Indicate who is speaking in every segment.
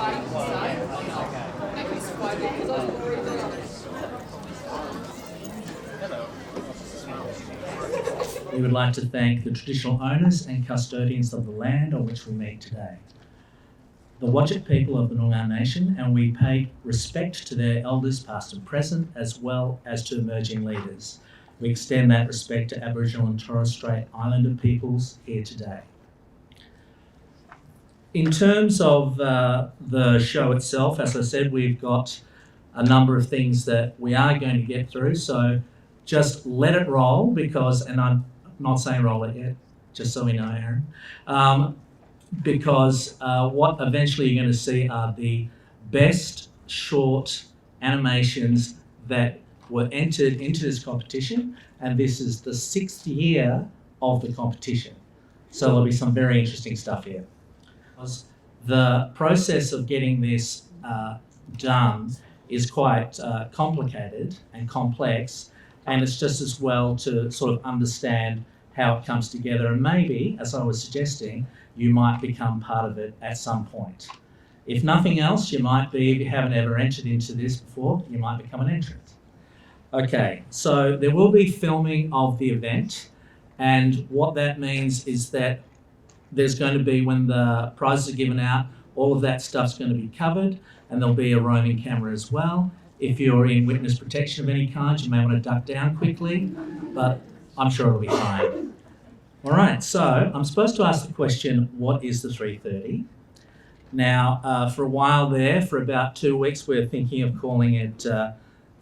Speaker 1: We would like to thank the traditional owners and custodians of the land on which we meet today, the Whadjuk people of the Noongar Nation, and we pay respect to their elders past and present, as well as to emerging leaders. We extend that respect to Aboriginal and Torres Strait Islander peoples here today. In terms of the show itself, as I said, we've got a number of things that we are going to get through, so just let it roll because, and I'm not saying roll it yet, just so we know, Aaron, because what eventually you're going to see are the best short animations that were entered into this competition, and this is the 6th year of the competition. So there'll be some very interesting stuff here. The process of getting this done is quite complicated and complex, and it's just as well to sort of understand how it comes together, and maybe, as I was suggesting, you might become part of it at some point. If nothing else, you might be, if you haven't ever entered into this before, you might become an entrant. Okay, so there will be filming of the event, and what that means is that there's going to be, when the prizes are given out, all of that stuff's going to be covered, and there'll be a roaming camera as well. If you're in witness protection of any kind, you may want to duck down quickly, but I'm sure it'll be fine. All right, so I'm supposed to ask the question, what is the 330? Now, for a while there, for about 2 weeks, we're thinking of calling it 3x,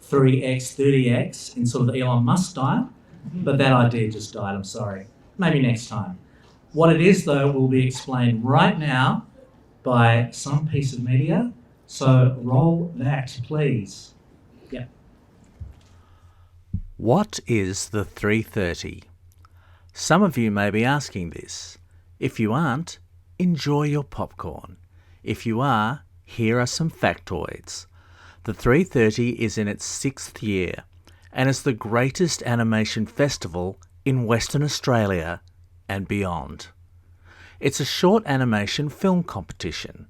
Speaker 1: 30x in sort of the Elon Musk style, but that idea just died, I'm sorry. Maybe next time. What it is, though, will be explained right now by some piece of media. So roll that, please. Yeah.
Speaker 2: What is the 330? Some of you may be asking this. If you aren't, enjoy your popcorn. If you are, here are some factoids. The 330 is in its 6th year and is the greatest animation festival in Western Australia and beyond. It's a short animation film competition.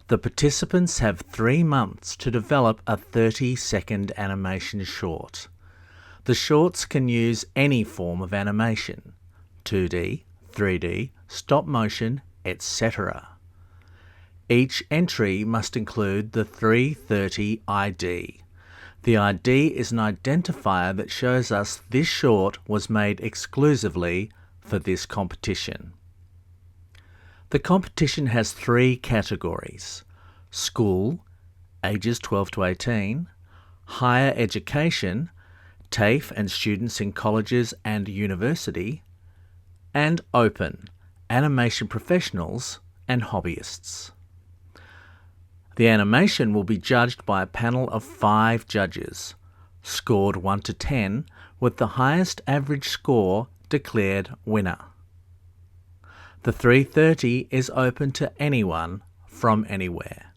Speaker 2: The participants have 3 months to develop a 30-second animation short. The shorts can use any form of animation, 2D, 3D, stop motion, etc. Each entry must include the 330 ID. The ID is an identifier that shows us this short was made exclusively for this competition. The competition has 3 categories: school, ages 12 to 18, higher education, TAFE and students in colleges and university, and open, animation professionals and hobbyists. The animation will be judged by a panel of 5 judges, scored 1 to 10, with the highest average score declared winner. The 330 is open to anyone from anywhere.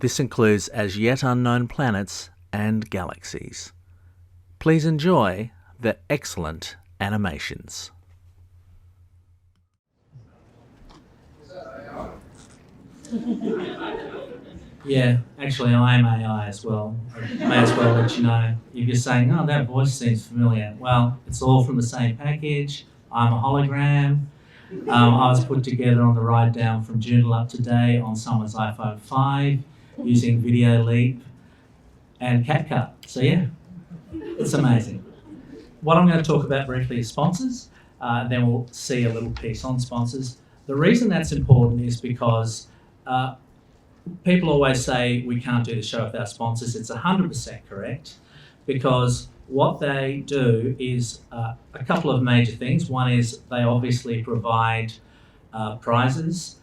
Speaker 2: This includes as yet unknown planets and galaxies. Please enjoy the excellent animations.
Speaker 1: Yeah, actually I am AI as well. I may as well let you know. If you're saying, oh, that voice seems familiar. Well, it's all from the same package. I'm a hologram. I was put together on the ride down from Joondalup today on someone's iPhone 5 using Video Leap and CapCut. So yeah, it's amazing. What I'm going to talk about briefly is sponsors. Then we'll see a little piece on sponsors. The reason that's important is because people always say we can't do the show without sponsors. It's 100% correct, because what they do is a couple of major things. One is they obviously provide prizes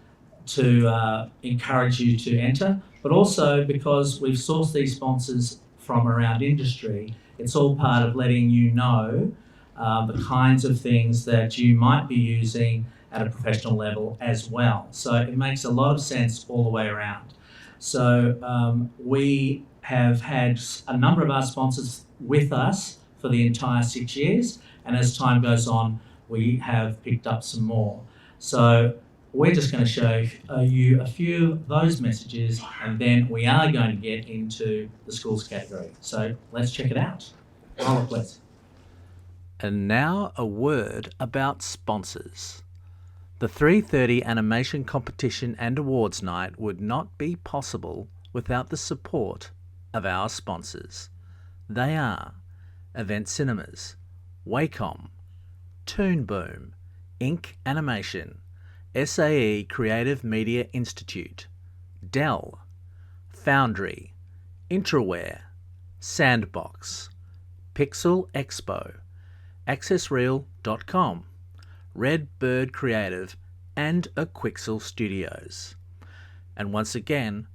Speaker 1: to encourage you to enter, but also because we've sourced these sponsors from around industry, it's all part of letting you know the kinds of things that you might be using at a professional level as well. So it makes a lot of sense all the way around. So we have had a number of our sponsors with us for the entire 6 years, and as time goes on, we have picked up some more. So we're just going to show you a few of those messages, and then we are going to get into the schools category. So let's check it out. Roll it, please.
Speaker 2: And now a word about sponsors. The 3:30 Animation Competition and Awards Night would not be possible without the support of our sponsors. They are Event Cinemas, Wacom, Toon Boom, Ink Animation, SAE Creative Media Institute, Dell, Foundry, Intraware, Sandbox, Pixel Expo, AccessReel.com, Red Bird Creative, and Aquixel Studios. And once again,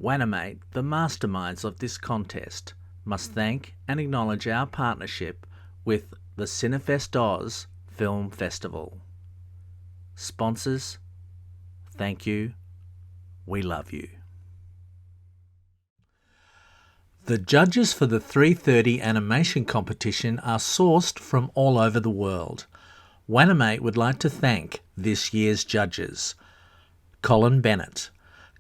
Speaker 2: WAnimate, the masterminds of this contest, must thank and acknowledge our partnership with the Cinefest Oz Film Festival. Sponsors, thank you. We love you. The judges for the 3:30 animation competition are sourced from all over the world. WAnimate would like to thank this year's judges. Colin Bennett.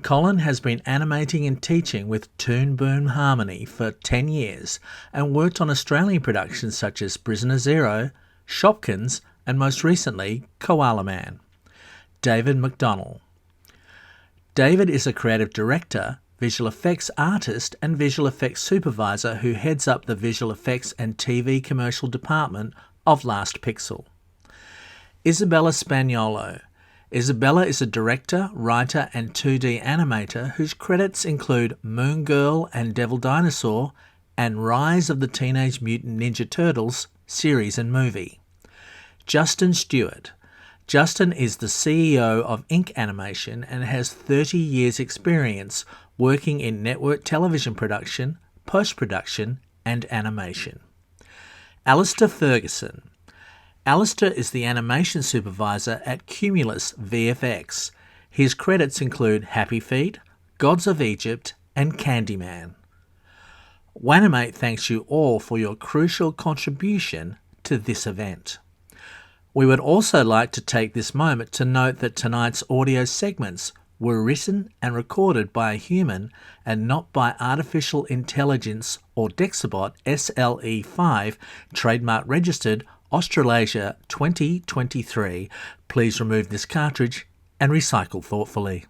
Speaker 2: Colin has been animating and teaching with Toon Boom Harmony for 10 years and worked on Australian productions such as Prisoner Zero, Shopkins, and most recently, Koala Man. David McDonnell. David is a creative director, visual effects artist and visual effects supervisor who heads up the visual effects and TV commercial department of Last Pixel. Isabella Spagnolo. Isabella is a director, writer and 2D animator whose credits include Moon Girl and Devil Dinosaur and Rise of the Teenage Mutant Ninja Turtles series and movie. Justin Stewart. Justin is the CEO of Ink Animation and has 30 years experience working in network television production, post-production and animation. Alistair Ferguson. Alistair is the animation supervisor at Cumulus VFX. His credits include Happy Feet, Gods of Egypt and Candyman. WAnimate thanks you all for your crucial contribution to this event. We would also like to take this moment to note that tonight's audio segments were written and recorded by a human and not by artificial intelligence or Dexabot SLE5, trademark registered Australasia 2023. Please remove this cartridge and recycle thoughtfully.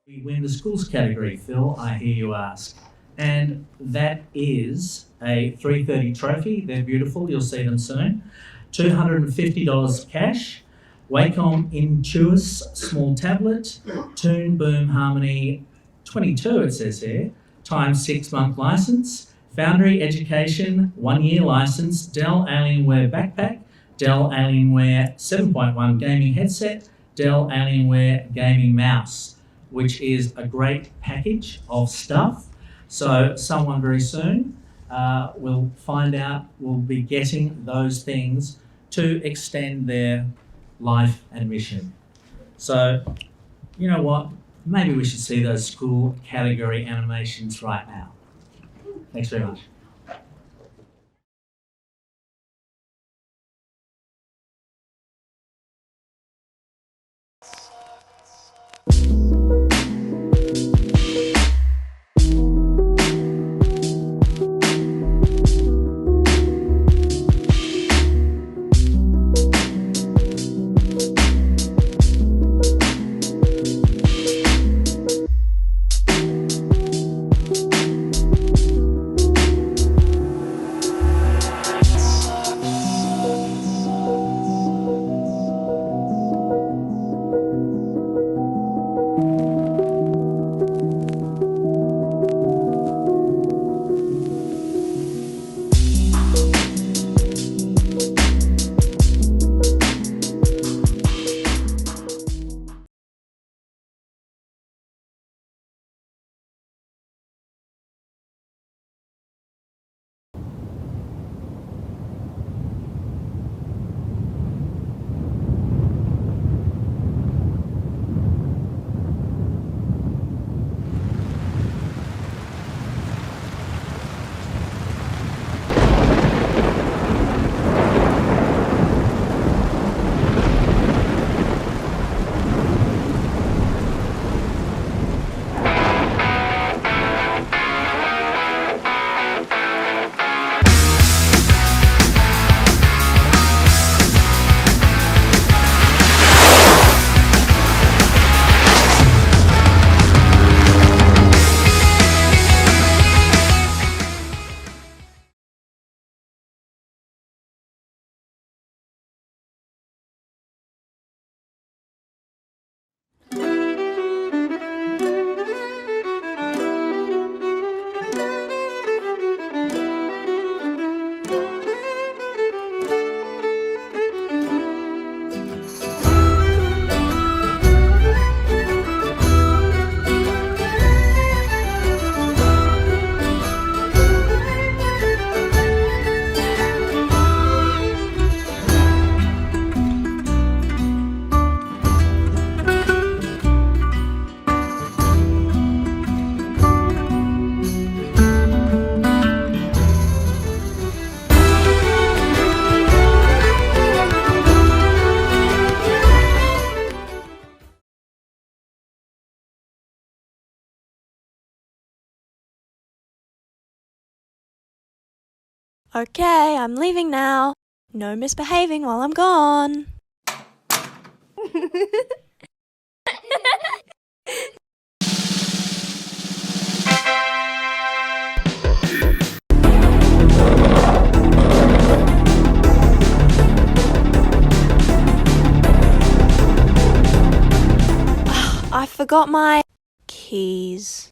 Speaker 1: We win the schools category, Phil, I hear you ask. And that is a 330 trophy. They're beautiful. You'll see them soon. $250 cash, Wacom Intuos small tablet, Tune Boom Harmony 22 it says here, times 6-month license, Foundry Education 1-year license, Dell Alienware backpack, Dell Alienware 7.1 gaming headset, Dell Alienware gaming mouse, which is a great package of stuff. So someone very soon will find out, will be getting those things to extend their life and mission. So, you know what? Maybe we should see those school category animations right now. Thanks very much.
Speaker 3: Okay, I'm leaving now. No misbehaving while I'm gone. I forgot my keys.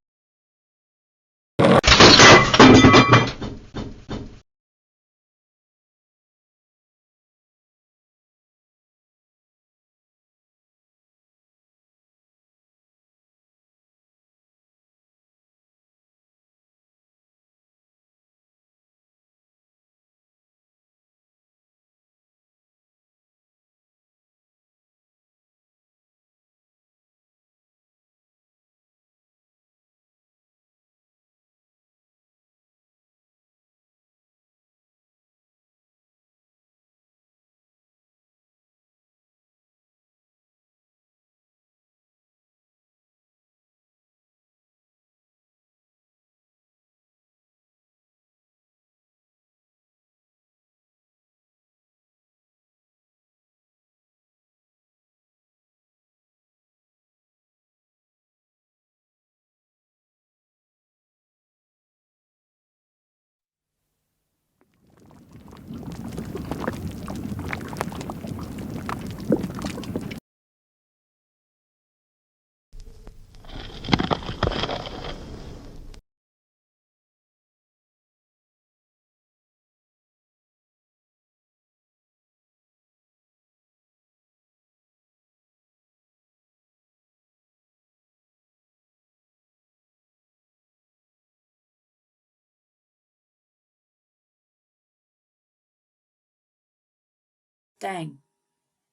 Speaker 4: Dang,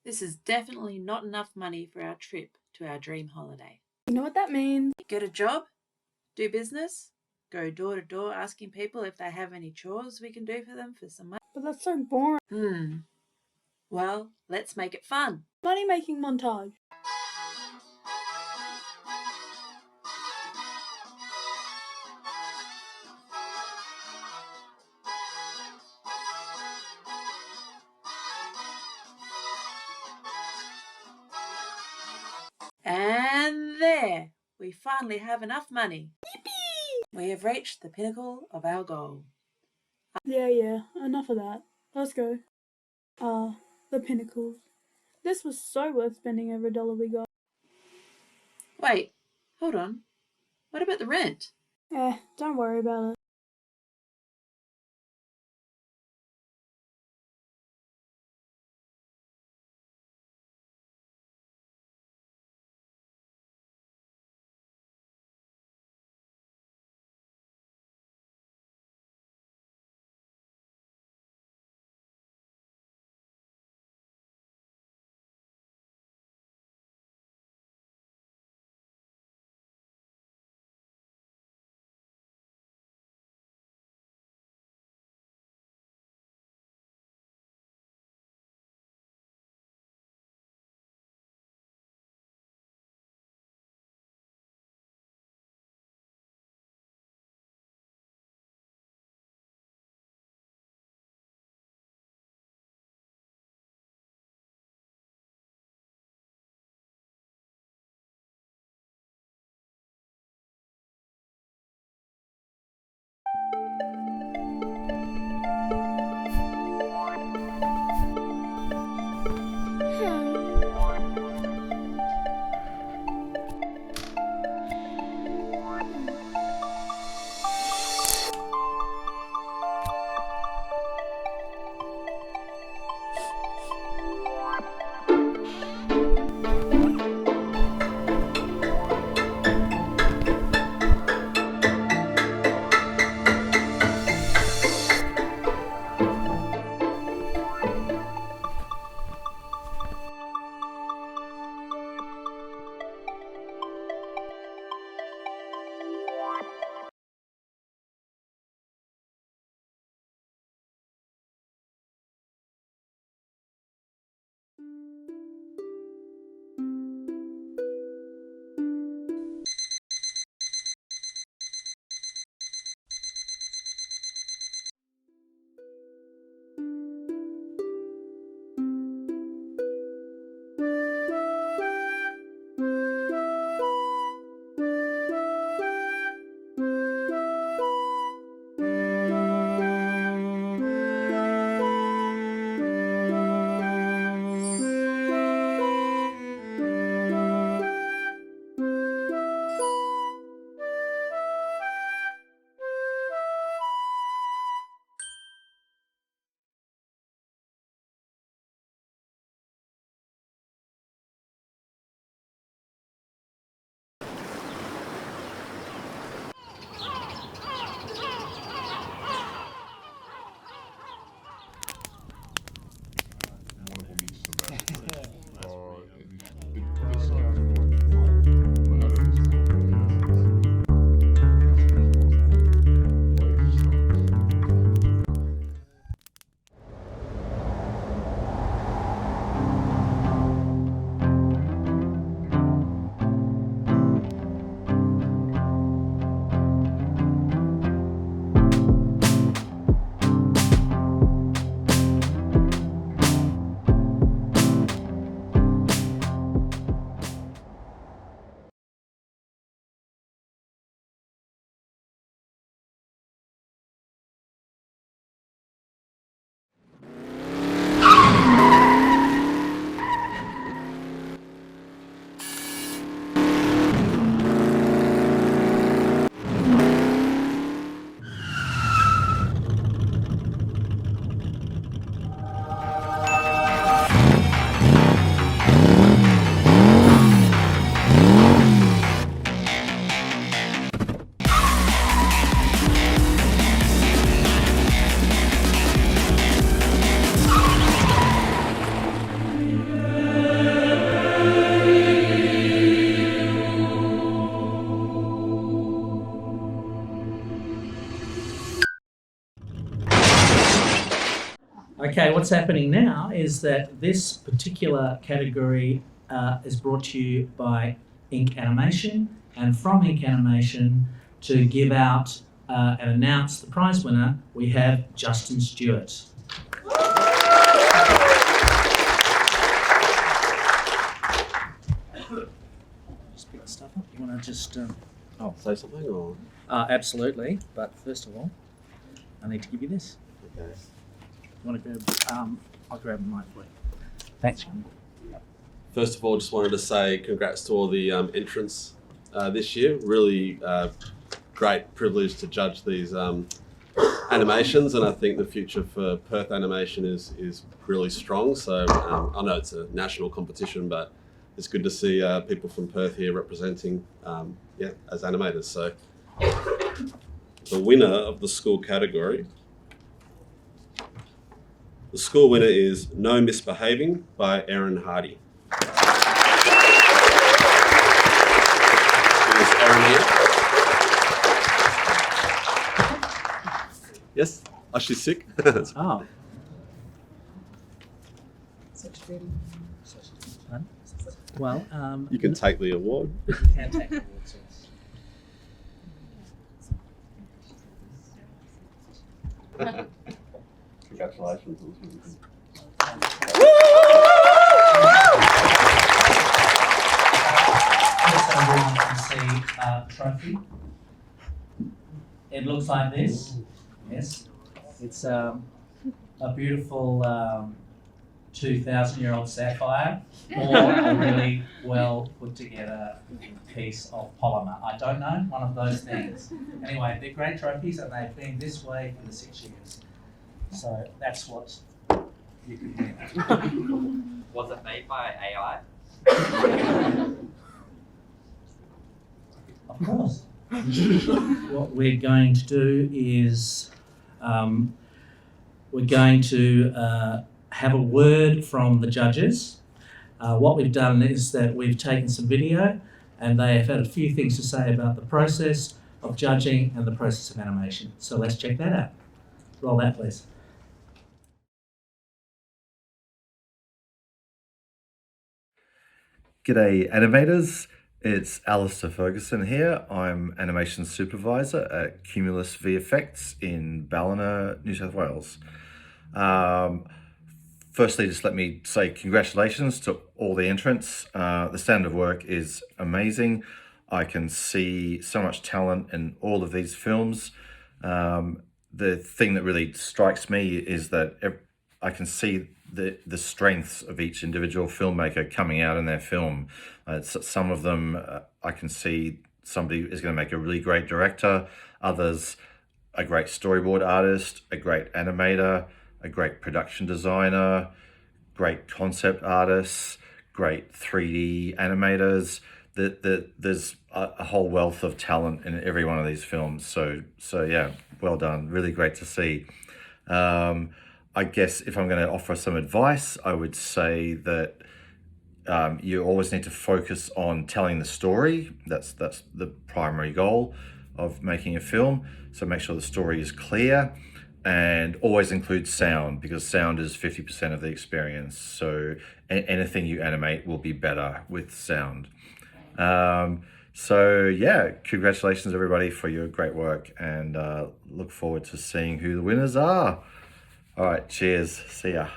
Speaker 4: this is definitely not enough money for our trip to our dream holiday.
Speaker 5: You know what that means?
Speaker 4: Get a job, do business, go door to door asking people if they have any chores we can do for them for some money.
Speaker 5: But that's so boring.
Speaker 4: Well, let's make it fun.
Speaker 5: Money making montage.
Speaker 4: And there, we finally have enough money. Yippee! We have reached the pinnacle of our goal.
Speaker 5: Yeah, enough of that. Let's go. The pinnacles. This was so worth spending every dollar we got.
Speaker 4: Wait, hold on. What about the rent?
Speaker 5: Don't worry about it.
Speaker 1: Okay, what's happening now is that this particular category is brought to you by Ink Animation, and from Ink Animation to give out and announce the prize winner, we have Justin Stewart. Just pick the stuff up. You want to just...
Speaker 6: say something or?
Speaker 1: Absolutely, but first of all, I need to give you this.
Speaker 6: Okay.
Speaker 1: You want to grab... I'll grab a mic for you. Thanks.
Speaker 6: First of all, just wanted to say congrats to all the entrants this year. Really great privilege to judge these animations, and I think the future for Perth animation is really strong. So I know it's a national competition, but it's good to see people from Perth here representing as animators. So the winner of the school category, the school winner is No Misbehaving by Erin Hardy. Is Erin here? Yes? Oh, she's sick?
Speaker 1: Oh. Well,
Speaker 6: You can take the award.
Speaker 1: you can take the awards, yes.
Speaker 6: Congratulations.
Speaker 1: Just so everyone can see the trophy. It looks like this. Yes. It's a beautiful 2,000-year-old sapphire, or a really well put together piece of polymer. I don't know, one of those things. Anyway, they're great trophies, and they've been this way for the 6 years. So that's what you can win.
Speaker 7: Was it made by AI?
Speaker 1: Of course. What we're going to do is we're going to have a word from the judges. What we've done is that we've taken some video, and they have had a few things to say about the process of judging and the process of animation. So let's check that out. Roll that, please.
Speaker 8: G'day animators, it's Alistair Ferguson here. I'm animation supervisor at Cumulus VFX in Ballina, New South Wales. Firstly, just let me say congratulations to all the entrants. The standard of work is amazing. I can see so much talent in all of these films. The thing that really strikes me is that I can see the strengths of each individual filmmaker coming out in their film. Some of them, I can see somebody is going to make a really great director, others a great storyboard artist, a great animator, a great production designer, great concept artists, great 3D animators. There's a whole wealth of talent in every one of these films. So yeah, well done. Really great to see. I guess if I'm going to offer some advice, I would say that you always need to focus on telling the story. That's the primary goal of making a film. So make sure the story is clear, and always include sound, because sound is 50% of the experience. So anything you animate will be better with sound. So yeah, congratulations everybody for your great work, and look forward to seeing who the winners are. All right, cheers. See ya.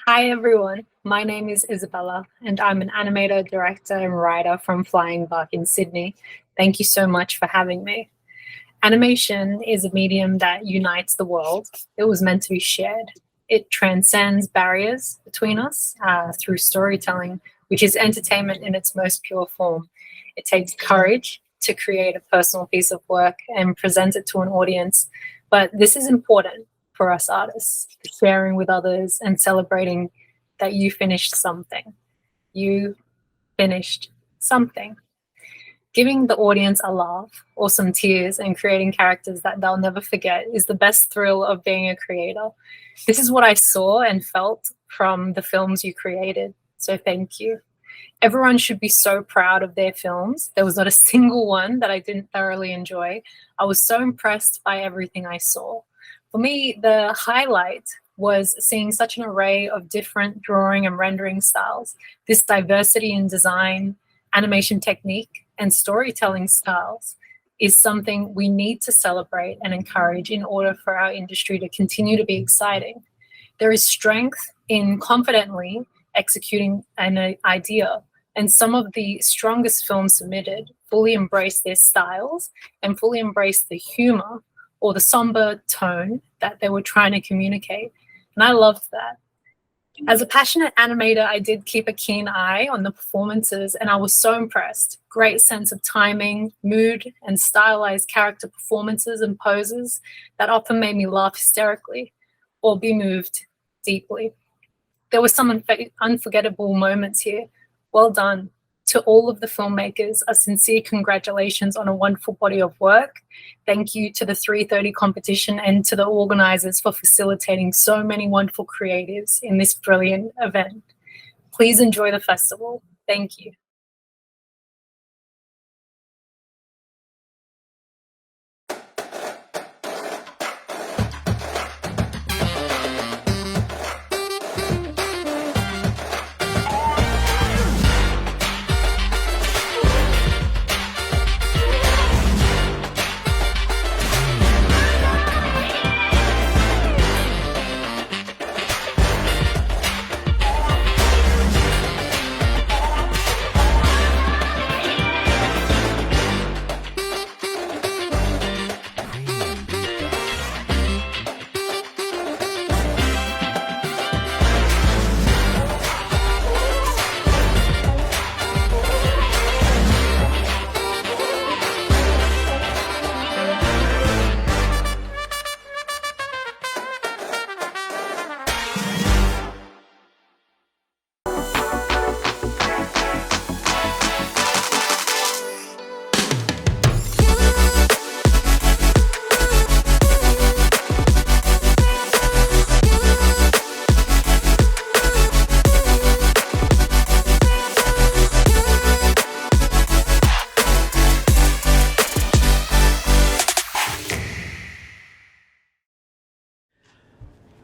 Speaker 9: Hi everyone, my name is Isabella and I'm an animator, director and writer from Flying Buck in Sydney. Thank you so much for having me. Animation is a medium that unites the world. It was meant to be shared. It transcends barriers between us through storytelling, which is entertainment in its most pure form. It takes courage to create a personal piece of work and present it to an audience, but this is important for us artists, sharing with others and celebrating that you finished something. You finished something. Giving the audience a laugh or some tears and creating characters that they'll never forget is the best thrill of being a creator. This is what I saw and felt from the films you created, so thank you. Everyone should be so proud of their films. There was not a single one that I didn't thoroughly enjoy. I was so impressed by everything I saw. For me, the highlight was seeing such an array of different drawing and rendering styles. This diversity in design, animation technique, and storytelling styles is something we need to celebrate and encourage in order for our industry to continue to be exciting. There is strength in confidently executing an idea, and some of the strongest films submitted fully embrace their styles and fully embrace the humor or the somber tone that they were trying to communicate. And I loved that. As a passionate animator, I did keep a keen eye on the performances, and I was so impressed. Great sense of timing, mood, and stylized character performances and poses that often made me laugh hysterically or be moved deeply. There were some unforgettable moments here. Well done. To all of the filmmakers, a sincere congratulations on a wonderful body of work. Thank you to the 330 competition and to the organizers for facilitating so many wonderful creatives in this brilliant event. Please enjoy the festival. Thank you.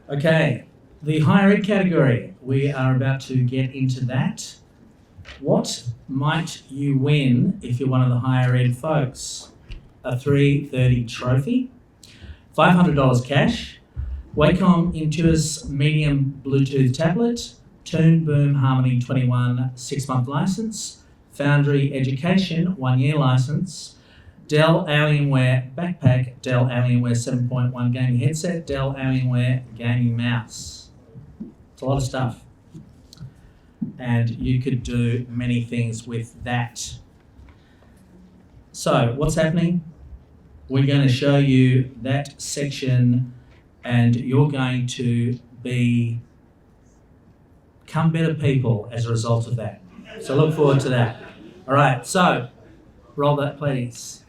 Speaker 1: Okay, the higher ed category, we are about to get into that. What might you win if you're one of the higher ed folks? A 330 trophy, $500 cash, Wacom Intuos Medium Bluetooth tablet, Toon Boom Harmony 21 6-month license, Foundry Education 1-year license, Dell Alienware backpack, Dell Alienware 7.1 gaming headset, Dell Alienware gaming mouse. It's a lot of stuff. And you could do many things with that. So what's happening? We're going to show you that section and you're going to become better people as a result of that. So look forward to that. All right, so roll that please.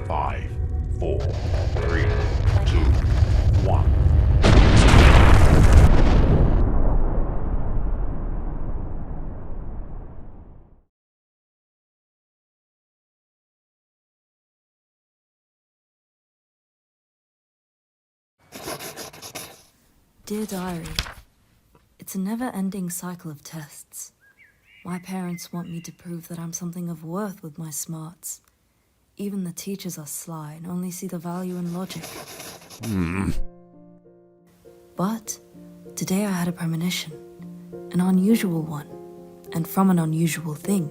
Speaker 7: Five, 4, 3, 2, 1.
Speaker 10: Dear Diary, it's a never-ending cycle of tests. My parents want me to prove that I'm something of worth with my smarts. Even the teachers are sly and only see the value in logic. But today I had a premonition, an unusual one, and from an unusual thing,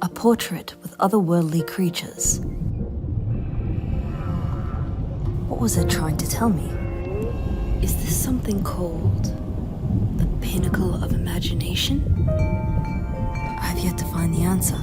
Speaker 10: a portrait with otherworldly creatures. What was it trying to tell me? Is this something called the pinnacle of imagination? I've yet to find the answer.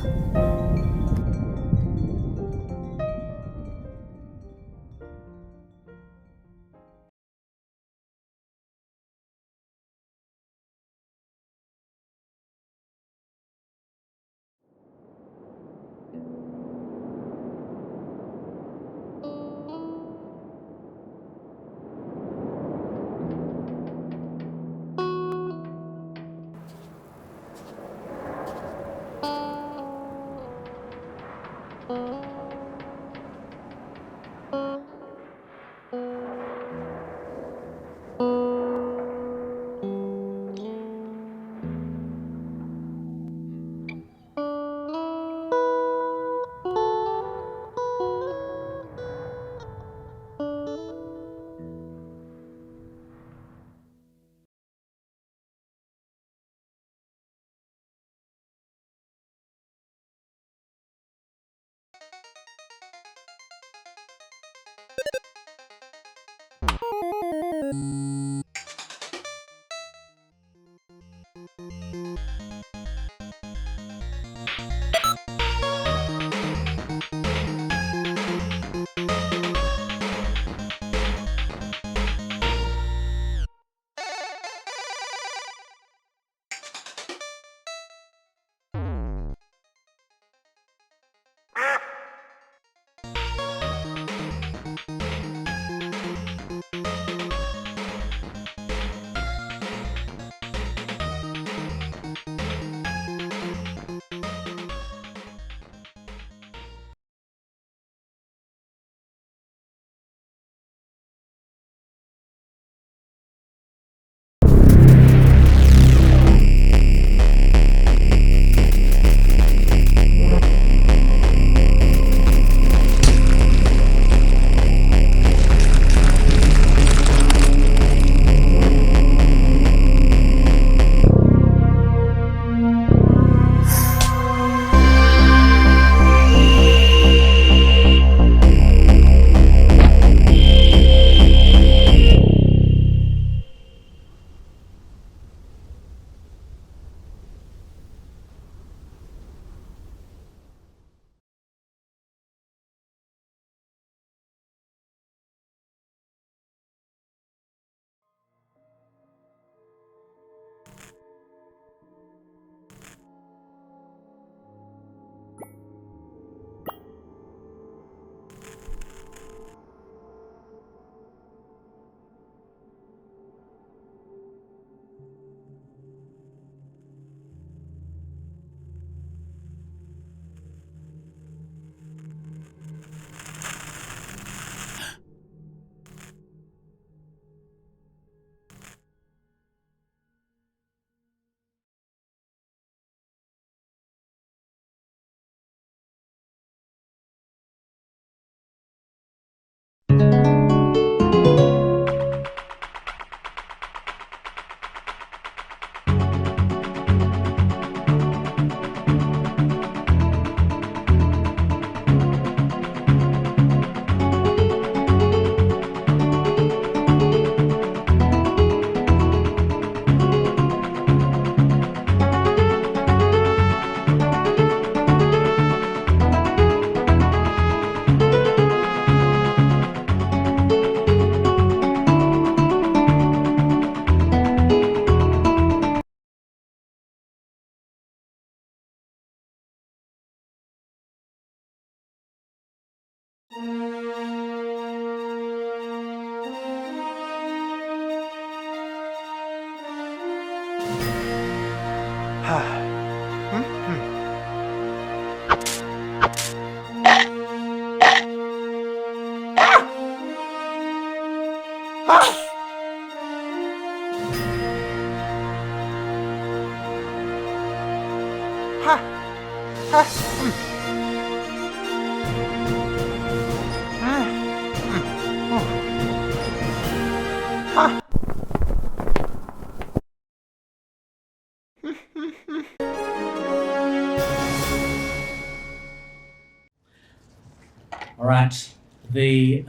Speaker 1: All right, the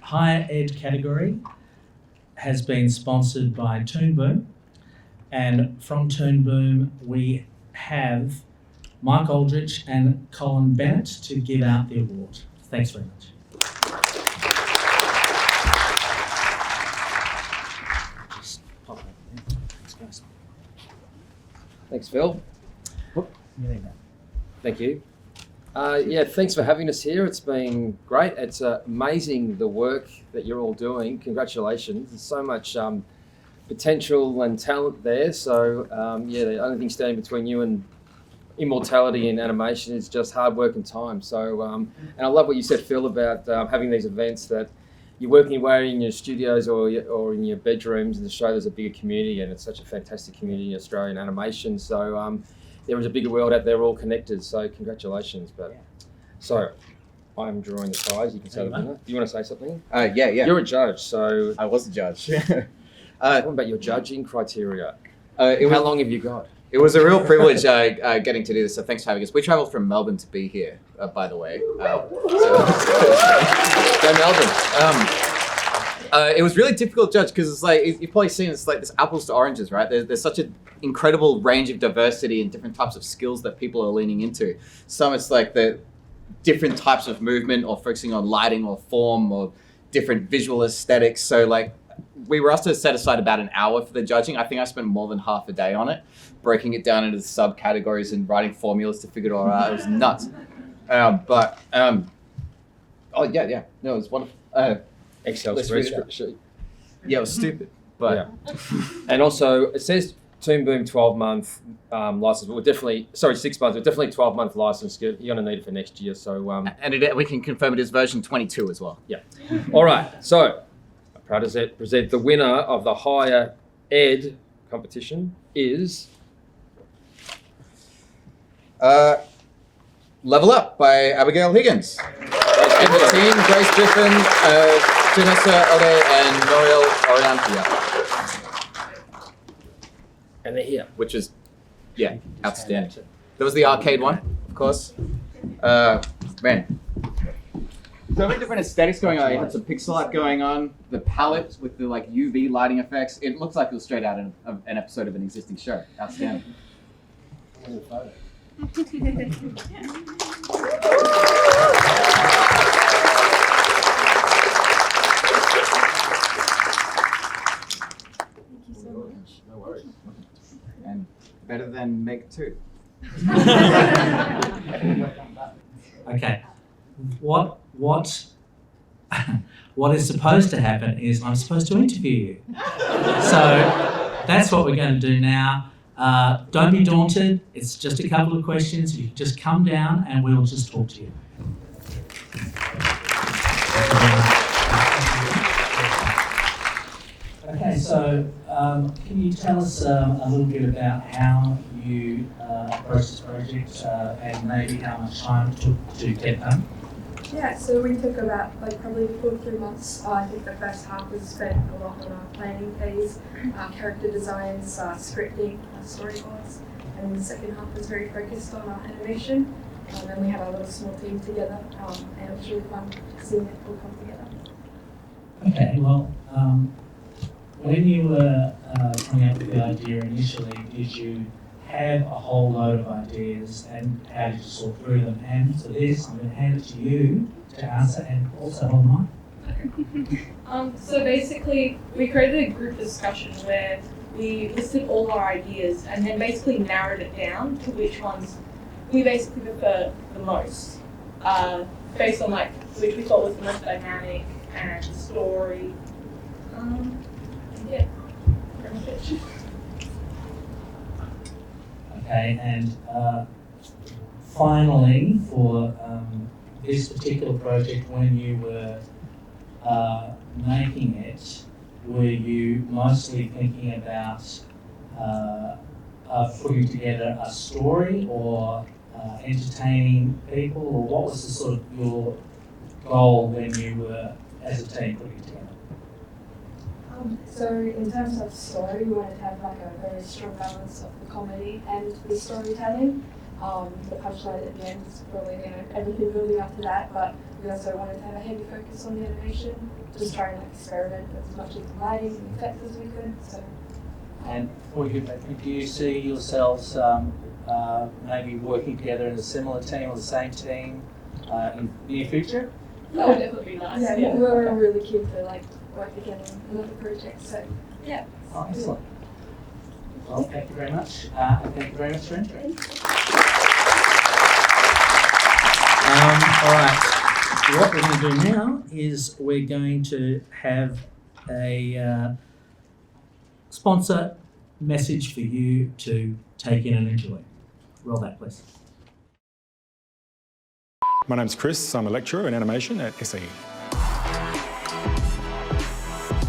Speaker 1: higher ed category has been sponsored by Toon Boom, and from Toon Boom we have Mike Aldrich and Colin Bennett to give out the award. Thanks very much. Just pop over there. Thanks, guys.
Speaker 11: Thanks, Phil.
Speaker 1: You need that.
Speaker 11: Thank you. Yeah, thanks for having us here. It's been great. It's amazing the work that you're all doing. Congratulations. There's so much potential and talent there. So yeah, the only thing standing between you and immortality in animation is just hard work and time. So and I love what you said, Phil, about having these events that you're working away in your studios or in your bedrooms and to show there's a bigger community, and it's such a fantastic community in Australian animation. So there is a bigger world out there, all connected. So congratulations. But so I'm drawing the prize. You can say the winner. Do you want to say something?
Speaker 12: Yeah.
Speaker 11: You're a judge, so
Speaker 12: I was a judge.
Speaker 11: what about your judging criteria?
Speaker 12: How
Speaker 11: long have you got?
Speaker 12: It was a real privilege getting to do this, so thanks for having us. We travelled from Melbourne to be here, by the way. Go Melbourne. It was really difficult to judge because it's like, you've probably seen it's like this apples to oranges, right? There's such an incredible range of diversity and different types of skills that people are leaning into. Some it's like the different types of movement or focusing on lighting or form or different visual aesthetics. So like, we were asked to set aside about an hour for the judging. I think I spent more than half a day on it, breaking it down into the subcategories and writing formulas to figure it all out. It was nuts. Oh yeah. No, it was wonderful.
Speaker 11: Excel spreadsheet.
Speaker 12: Yeah, it was stupid. But
Speaker 11: yeah. And also, it says Toon Boom 12-month license. But we're definitely 6 months. We're definitely 12-month license. You're going to need it for next year. So
Speaker 12: and we can confirm it is version 22 as well.
Speaker 11: Yeah. All right. So I'm proud to present the winner of the higher ed competition is
Speaker 12: Level Up by Abigail Higgins. And the team, Grace Griffin, Janessa Ole, and Noel Oriantia.
Speaker 11: And they're here.
Speaker 12: Which is, yeah, outstanding. There was the arcade one, of course. Man. So many different aesthetics going on. You had some pixel art going on, the palette with the like UV lighting effects. It looks like it was straight out of an episode of an existing show. Outstanding.
Speaker 11: No worries.
Speaker 12: And better than Meg 2.
Speaker 1: Okay. What is supposed to happen is I'm supposed to interview you. So that's what we're going to do now. Don't be daunted. It's just a couple of questions. You just come down and we'll just talk to you. Okay, so can you tell us a little bit about how you approached this project and maybe how much time it took to get done?
Speaker 13: Yeah, so we took about probably 4 to 3 months. I think the first half was spent a lot on our planning phase, character designs, scripting, storyboards, and the second half was very focused on animation. And we had our little small team together, and it was really fun seeing it all come together.
Speaker 1: Okay, well, when you were coming up with the idea initially, did you have a whole load of ideas and how did you sort through them? And for this, I'm going to hand it to you to answer and also hold mine.
Speaker 14: So basically, we created a group discussion where we listed all our ideas and then basically narrowed it down to which ones we basically prefer the most, based on which we thought was the most dynamic and story. Yeah, pretty much it.
Speaker 1: Okay, and finally, for this particular project, when you were making it, were you mostly thinking about putting together a story or entertaining people, or what was the sort of your goal when you were, as a team, putting it together?
Speaker 13: So in terms of story, we wanted to have a very strong balance of the comedy and the storytelling. The punchline at the end is probably everything building up to that, but we also wanted to have a heavy focus on the animation just try and experiment with as much of the lighting and effects as we could. So.
Speaker 1: And do you see yourselves maybe working together in a similar team or the same team in the near future?
Speaker 14: That would definitely be nice.
Speaker 13: Yeah, we're really keen to work together on another project. So yeah.
Speaker 1: Oh, excellent. Well, thank you very much. Thank you very much for entering. All right. What we're going to do now is we're going to have a sponsor message for you to take in and enjoy. Roll that, please.
Speaker 15: My name's Chris. I'm a lecturer in animation at SAE.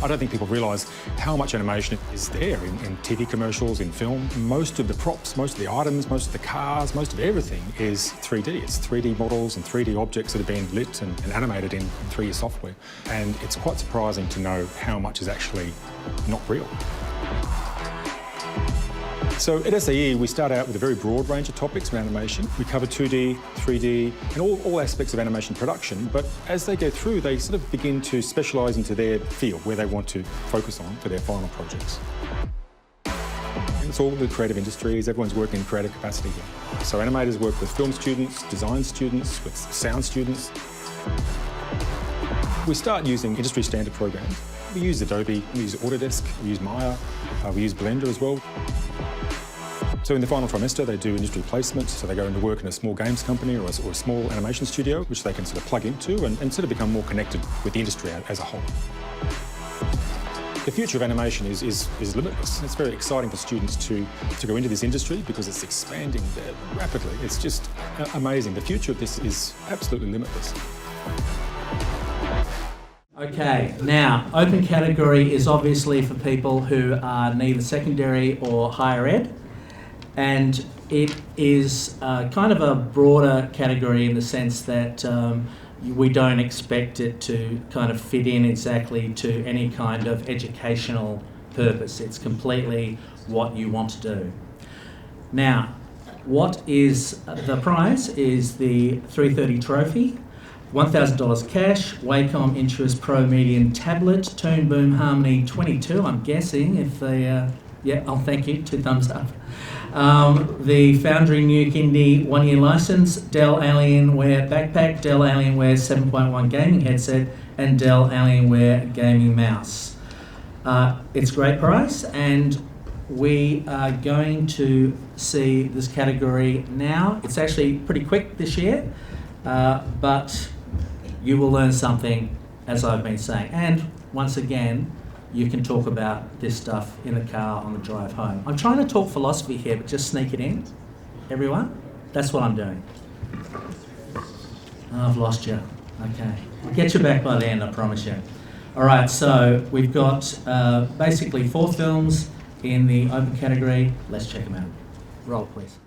Speaker 15: I don't think people realise how much animation is there in TV commercials, in film. Most of the props, most of the items, most of the cars, most of everything is 3D. It's 3D models and 3D objects that have been lit and animated in 3D software. And it's quite surprising to know how much is actually not real. So at SAE, we start out with a very broad range of topics of animation. We cover 2D, 3D, and all aspects of animation production, but as they go through, they sort of begin to specialise into their field, where they want to focus on for their final projects. And it's all the creative industries, everyone's working in creative capacity here. So animators work with film students, design students, with sound students. We start using industry standard programs. We use Adobe, we use Autodesk, we use Maya, we use Blender as well. So in the final trimester, they do industry placement, so they go into work in a small games company or a small animation studio, which they can sort of plug into and sort of become more connected with the industry as a whole. The future of animation is limitless. It's very exciting for students to go into this industry because it's expanding rapidly. It's just amazing. The future of this is absolutely limitless.
Speaker 1: Okay, now, open category is obviously for people who are neither secondary or higher ed. And it is kind of a broader category in the sense that we don't expect it to kind of fit in exactly to any kind of educational purpose. It's completely what you want to do. Now, what is the prize is the 330 trophy, $1,000 cash, Wacom Intuos Pro Medium tablet, Toon Boom Harmony 22, I'm guessing, if they, thank you, 2 thumbs up. The Foundry Nuke Indie 1-year license, Dell Alienware backpack, Dell Alienware 7.1 gaming headset, and Dell Alienware gaming mouse. It's a great price, and we are going to see this category now. It's actually pretty quick this year, but you will learn something, as I've been saying. And once again, you can talk about this stuff in the car on the drive home. I'm trying to talk philosophy here, but just sneak it in. Everyone? That's what I'm doing. Oh, I've lost you. Okay. I'll get you back by the end, I promise you. All right, so we've got basically 4 films in the open category. Let's check them out. Roll, please.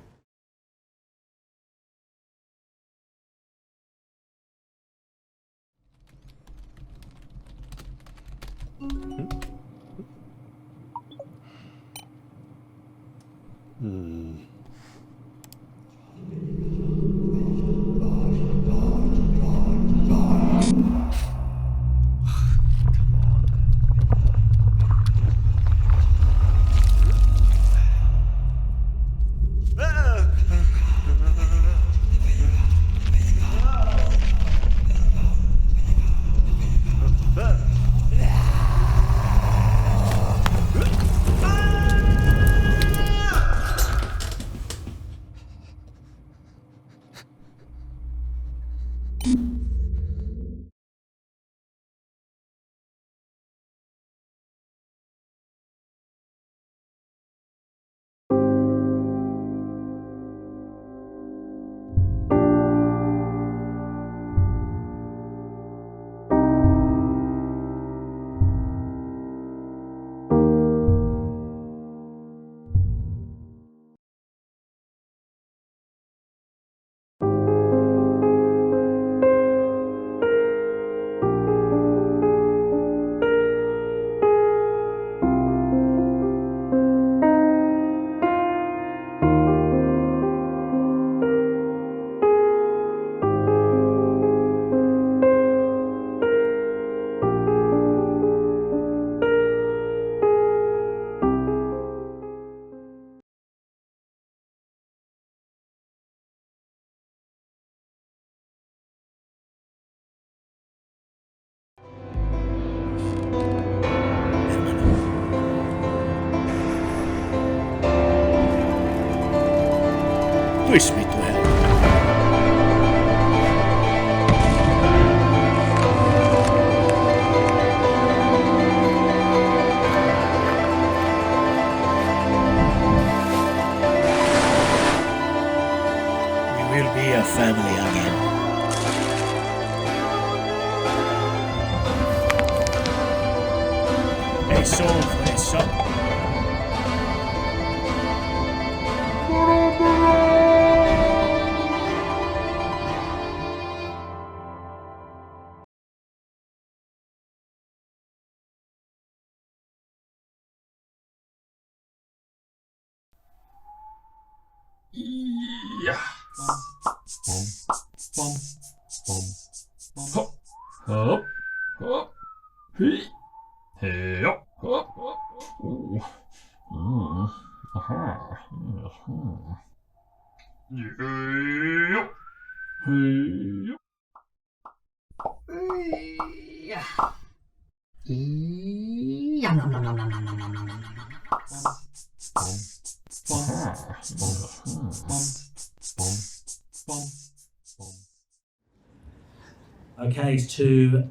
Speaker 1: Okay, to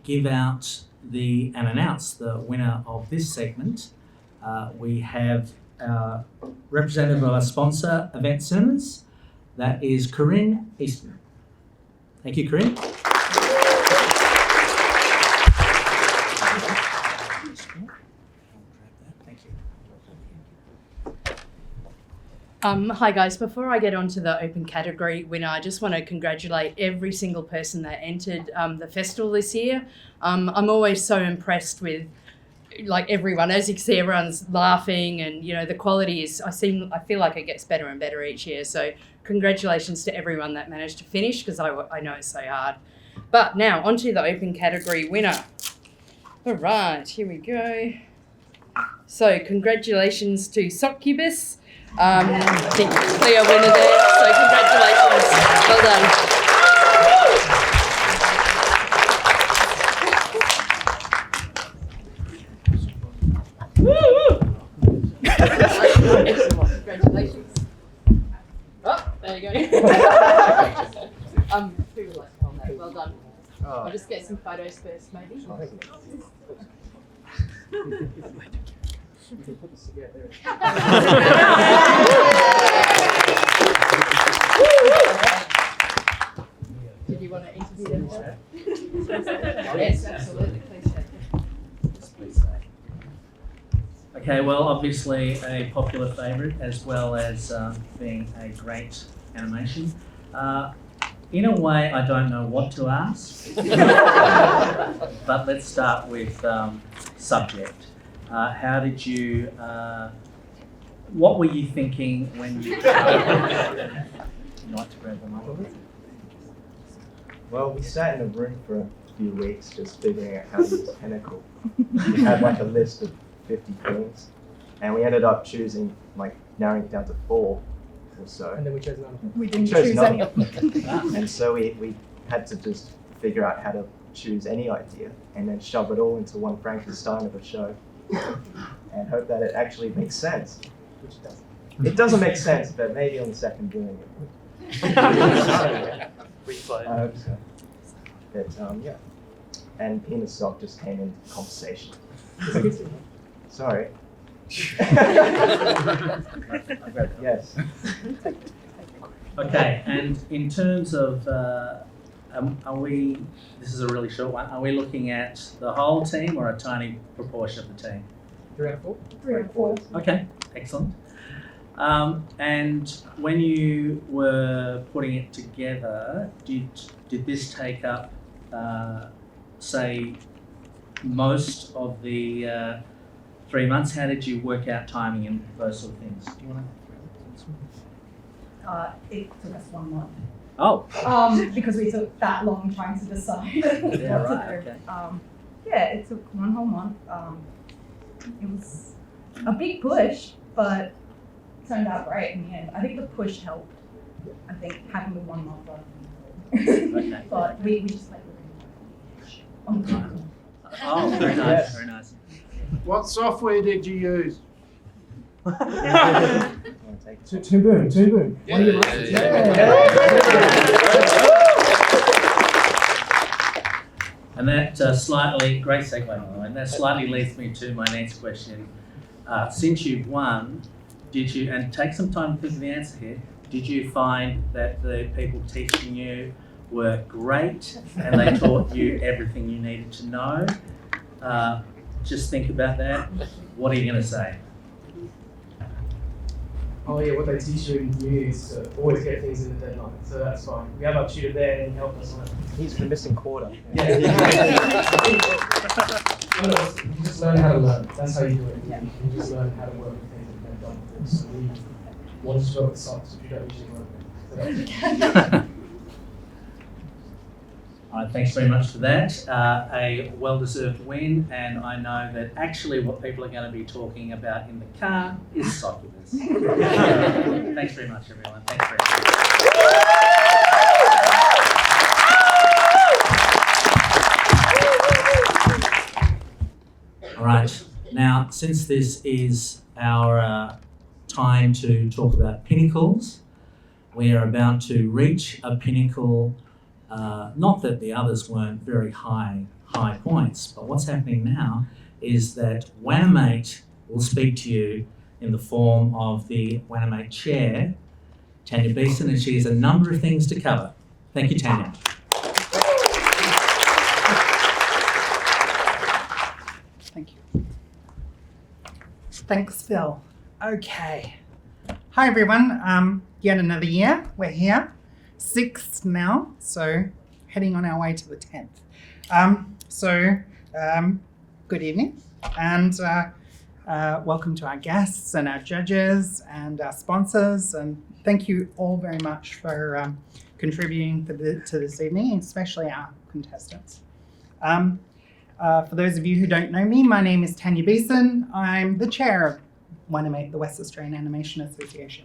Speaker 1: give out and announce the winner of this segment, we have our representative of our sponsor, Event Cinemas. That is Corinne Eastman. Thank you, Corinne.
Speaker 16: Hi guys, before I get on to the open category winner, I just want to congratulate every single person that entered the festival this year. I'm always so impressed with everyone. As you can see, everyone's laughing and the quality is, I feel like it gets better and better each year. So congratulations to everyone that managed to finish, because I know it's so hard. But now onto the open category winner. All right, here we go. So congratulations to Sockcubus. I think clear winner there, so congratulations, well done. Congratulations. Oh, there you go. Who would like to hold that? Well done. I'll just get some photos first, maybe. Did you want to interview them first? Yes, absolutely. Please stay.
Speaker 1: Okay, well, obviously a popular favourite, as well as being a great animation. In a way, I don't know what to ask, but let's start with subject. How did you, what were you thinking when you... You'd like to grab the mic?
Speaker 17: Well, we sat in a room for a few weeks just figuring out how to use Pinnacle. We had a list of 50 things, and we ended up choosing, narrowing it down to 4 or so.
Speaker 18: And then we chose none of them.
Speaker 17: We didn't choose any of them. And so we had to just figure out how to choose any idea and then shove it all into one Frankenstein of a show and hope that it actually makes sense.
Speaker 18: Which it doesn't.
Speaker 17: It doesn't make sense, but maybe on the second viewing it would.
Speaker 18: Replay.
Speaker 17: I hope so. But yeah. And Penis Sock just came into conversation. Sorry. Yes.
Speaker 1: Okay, and in terms of, are we, this is a really short one, are we looking at the whole team or a tiny proportion of the team?
Speaker 18: 3 out of 4.
Speaker 13: 3 out of 4.
Speaker 1: Okay, excellent. And when you were putting it together, did this take up, say, most of the 3 months? How did you work out timing and those sort of things? Do you want to?
Speaker 19: It took us 1 month.
Speaker 1: Oh.
Speaker 19: Because we took that long trying to decide
Speaker 1: Yeah,
Speaker 19: what
Speaker 1: right,
Speaker 19: to do.
Speaker 1: okay.
Speaker 19: Yeah, it took 1 whole month. It was a big push, but it turned out great in the end. I think the push helped. I think having the 1 month rather than
Speaker 1: Okay.
Speaker 19: but we just on time.
Speaker 1: Oh, very nice, very nice.
Speaker 20: What software did you use?
Speaker 18: Two boom.
Speaker 20: Yeah,
Speaker 18: One of your
Speaker 1: And that slightly, great segue by the way, and that slightly leads me to my next question. Since you've won, did you, and take some time to think of the answer here, did you find that the people teaching you were great and they taught you everything you needed to know? just think about that. What are you going to say?
Speaker 18: Oh yeah, what they teach you in uni is to always get things in the deadline, so that's fine. We have our tutor there and he helped us on it. He's the missing quarter. Yeah. You just learn how to learn. That's how you do it. You just learn how to work with things that you've never done before. So we want to work with socks which you don't usually work with. So
Speaker 1: All right, thanks very much for that. A well-deserved win, and I know that actually what people are going to be talking about in the car is Soculus. Thanks very much, everyone. Thanks very much. All right, now since this is our time to talk about pinnacles, we are about to reach a pinnacle. Not that the others weren't very high points, but what's happening now is that WAnimate will speak to you in the form of the WAnimate chair, Tanya Beeson, and she has a number of things to cover. Thank you, Tanya.
Speaker 19: Thank you. Thanks, Phil. Okay. Hi, everyone. Yet another year. We're here. 6th now, so heading on our way to the 10th. Good evening, and welcome to our guests and our judges and our sponsors, and thank you all very much for contributing to this evening, especially our contestants. For those of you who don't know me, my name is Tanya Beeson. I'm the chair of WAnimate, the West Australian Animation Association.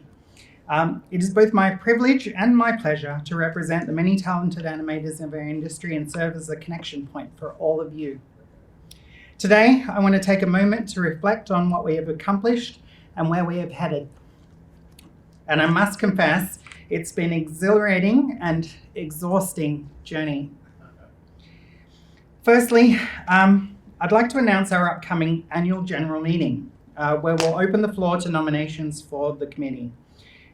Speaker 19: It is both my privilege and my pleasure to represent the many talented animators in our industry and serve as a connection point for all of you. Today, I want to take a moment to reflect on what we have accomplished and where we have headed. And I must confess, it's been an exhilarating and exhausting journey. Firstly, I'd like to announce our upcoming annual general meeting, where we'll open the floor to nominations for the committee.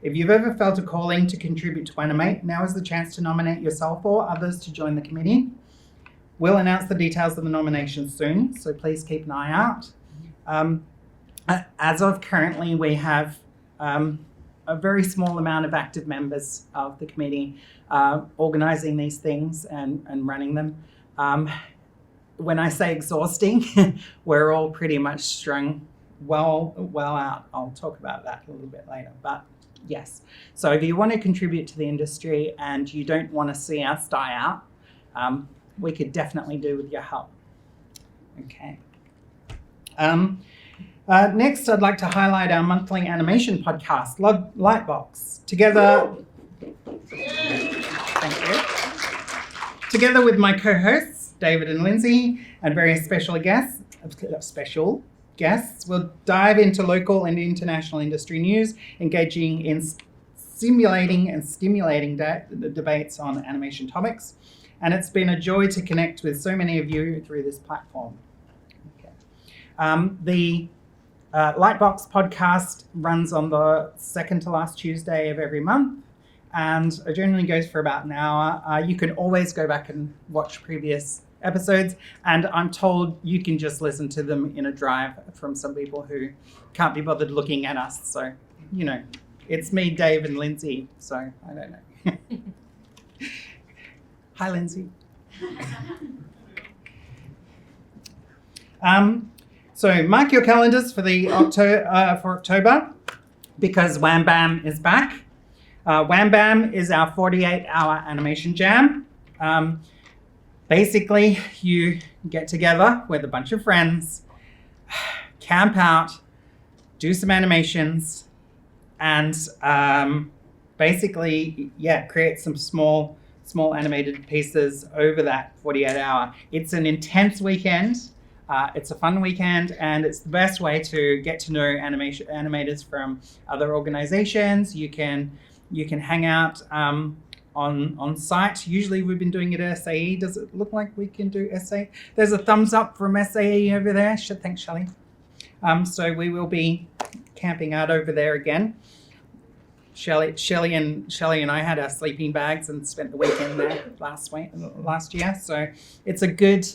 Speaker 19: If you've ever felt a calling to contribute to WAnimate, now is the chance to nominate yourself or others to join the committee. We'll announce the details of the nominations soon, so please keep an eye out. As of currently, we have a very small amount of active members of the committee organising these things and running them. When I say exhausting, we're all pretty much strung well out. I'll talk about that a little bit later, but yes. So if you want to contribute to the industry and you don't want to see us die out, we could definitely do with your help. Okay. Next, I'd like to highlight our monthly animation podcast, Lightbox. Thank you. Together with my co-hosts, David and Lindsay, and various special guests, we'll dive into local and international industry news, engaging in simulating and stimulating debates on animation topics. And it's been a joy to connect with so many of you through this platform. Okay. The Lightbox podcast runs on the second to last Tuesday of every month, and it generally goes for about an hour. You can always go back and watch previous episodes, and I'm told you can just listen to them in a drive from some people who can't be bothered looking at us. So, you know, it's me, Dave, and Lindsay, so I don't know. Hi, Lindsay. So mark your calendars for the October, because Wham Bam is back. Wham Bam is our 48-hour animation jam. Basically, you get together with a bunch of friends, camp out, do some animations, and basically, create some small animated pieces over that 48-hour. It's an intense weekend. It's a fun weekend, and it's the best way to get to know animators from other organizations. You can hang out on site. Usually we've been doing it at SAE. Does it look like we can do SAE? There's a thumbs up from SAE over there. Thanks, Shelley. So we will be camping out over there again. Shelley and I had our sleeping bags and spent the weekend there last year. So it's a good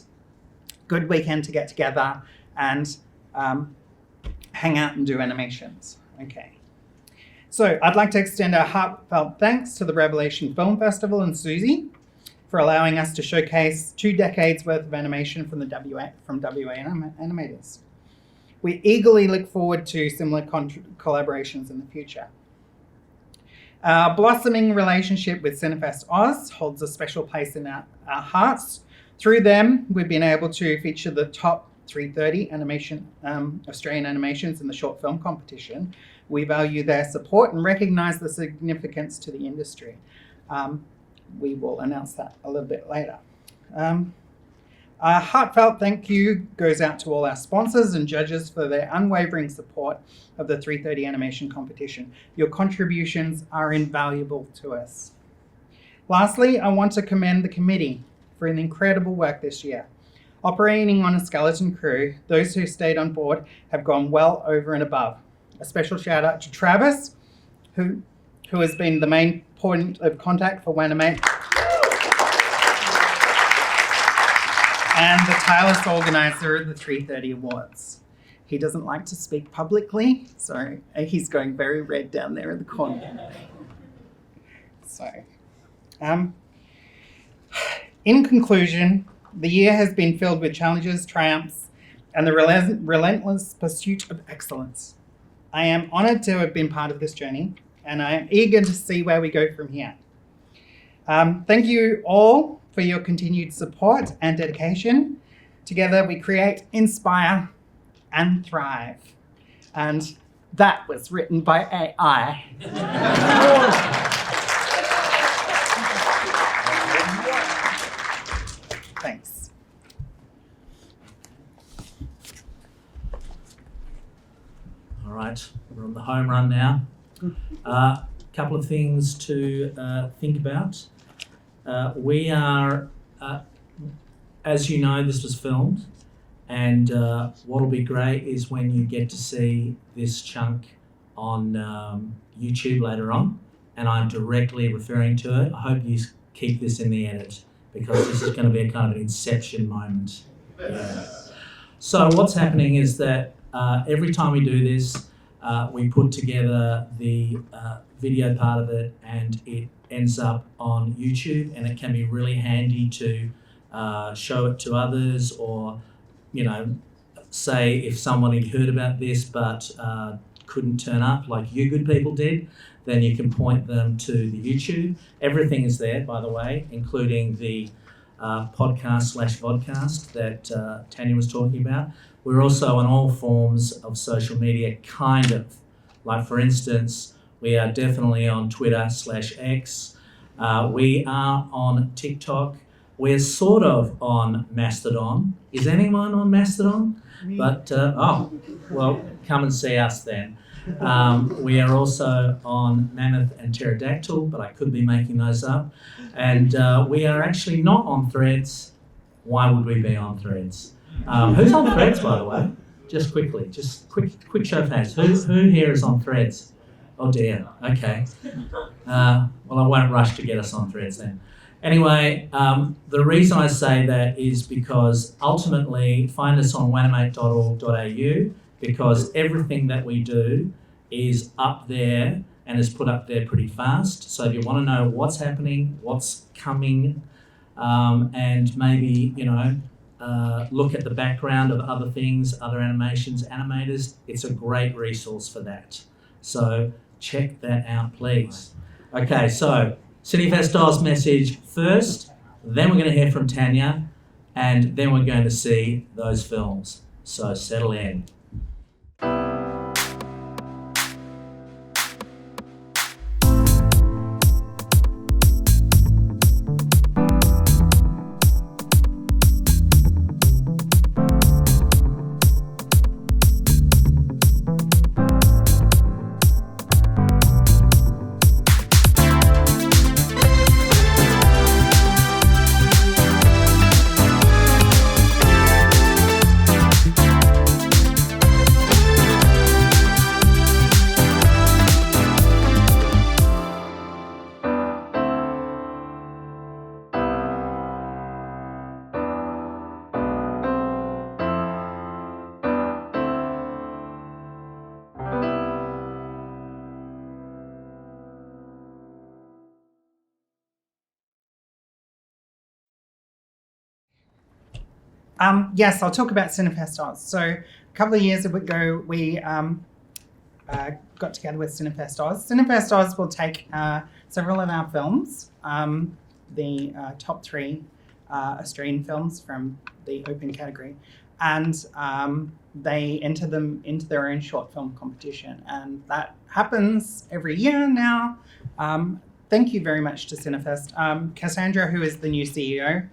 Speaker 19: weekend to get together
Speaker 21: and hang out and do animations. Okay. So I'd like to extend our heartfelt thanks to the Revelation Film Festival and Susie for allowing us to showcase 2 decades worth of animation from WA animators. We eagerly look forward to similar collaborations in the future. Our blossoming relationship with Cinefest Oz holds a special place in our hearts. Through them, we've been able to feature the top 330 Australian animations in the short film competition. We value their support and recognise the significance to the industry. We will announce that a little bit later. A heartfelt thank you goes out to all our sponsors and judges for their unwavering support of the 330 animation competition. Your contributions are invaluable to us. Lastly, I want to commend the committee for an incredible work this year. Operating on a skeleton crew, those who stayed on board have gone well over and above. A special shout out to Travis, who has been the main point of contact for WAnimate, and the tireless organizer of the 330 Awards. He doesn't like to speak publicly, so he's going very red down there in the corner. So, in conclusion, the year has been filled with challenges, triumphs, and the relentless pursuit of excellence. I am honoured to have been part of this journey, and I am eager to see where we go from here. Thank you all for your continued support and dedication. Together we create, inspire, and thrive. And that was written by AI. Thanks.
Speaker 1: All right, we're on the home run now. Couple of things to think about. We are, as you know, this was filmed, and what'll be great is when you get to see this chunk on YouTube later on, and I'm directly referring to it. I hope you keep this in the edit, because this is going to be a kind of an inception moment. Yeah. So what's happening is that every time we do this, we put together the video part of it, and it ends up on YouTube, and it can be really handy to show it to others, or, you know, say if someone had heard about this but couldn't turn up like you good people did, then you can point them to the YouTube. Everything is there, by the way, including the podcast/vodcast that Tanya was talking about. We're also on all forms of social media, kind of. Like, for instance, we are definitely on Twitter/X. We are on TikTok. We're sort of on Mastodon. Is anyone on Mastodon? But, well, come and see us then. We are also on Mammoth and Pterodactyl, but I could be making those up. And we are actually not on Threads. Why would we be on Threads? Who's on Threads, by the way? Just quickly, just quick show of hands. Who here is on Threads? Oh dear, okay. Well, I won't rush to get us on Threads then. Anyway, the reason I say that is because ultimately find us on wanimate.org.au, because everything that we do is up there and is put up there pretty fast. So if you want to know what's happening, what's coming, and maybe, you know, look at the background of other things, other animations, animators, it's a great resource for that. So check that out, please. Okay, so Cinefest Oz message first, then we're going to hear from Tanya, and then we're going to see those films. So settle in.
Speaker 21: Yes, I'll talk about Cinefest Oz. So a couple of years ago, we got together with Cinefest Oz. Cinefest Oz will take several of our films, the top 3 Australian films from the open category, and they enter them into their own short film competition. And that happens every year now. Thank you very much to Cinefest. Cassandra, who is the new CEO,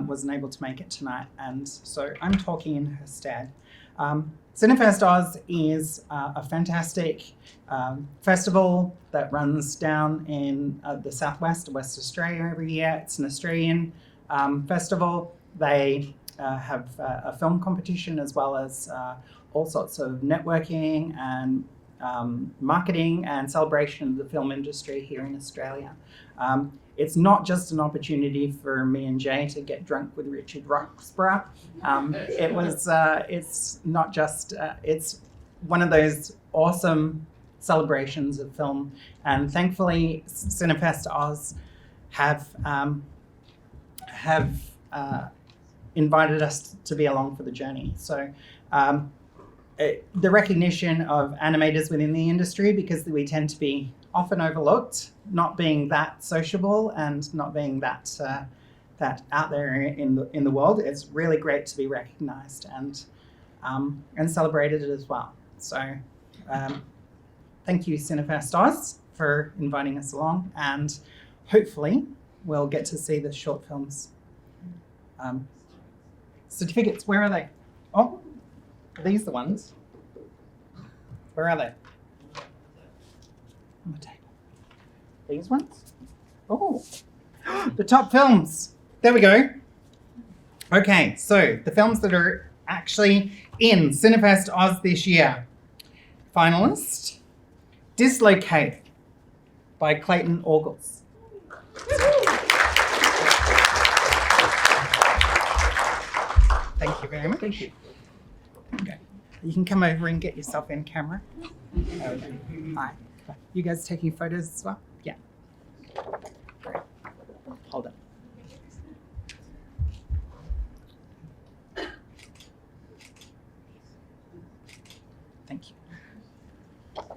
Speaker 21: wasn't able to make it tonight, and so I'm talking in her stead. Cinefest Oz is a fantastic festival that runs down in the southwest of West Australia every year. It's an Australian festival. They have a film competition as well as all sorts of networking and marketing and celebration of the film industry here in Australia. It's not just an opportunity for me and Jay to get drunk with Richard Roxburgh. It's not just, it's one of those awesome celebrations of film. And thankfully, Cinefest Oz have invited us to be along for the journey. So the recognition of animators within the industry, because we tend to be often overlooked, not being that sociable and not being that out there in the world. It's really great to be recognised and celebrated as well. So thank you, Cinefest Oz, for inviting us along, and hopefully we'll get to see the short films. Certificates, where are they? Oh, are these the ones? Where are they? On the table. These ones? Oh, the top films. There we go. Okay, so the films that are actually in Cinefest Oz this year. Finalist, Dislocate by Clayton Augles. Thank you very much. Thank you. Okay. You can come over and get yourself in camera. Hi. You guys taking photos as well? Yeah. Great. Hold up. Thank you.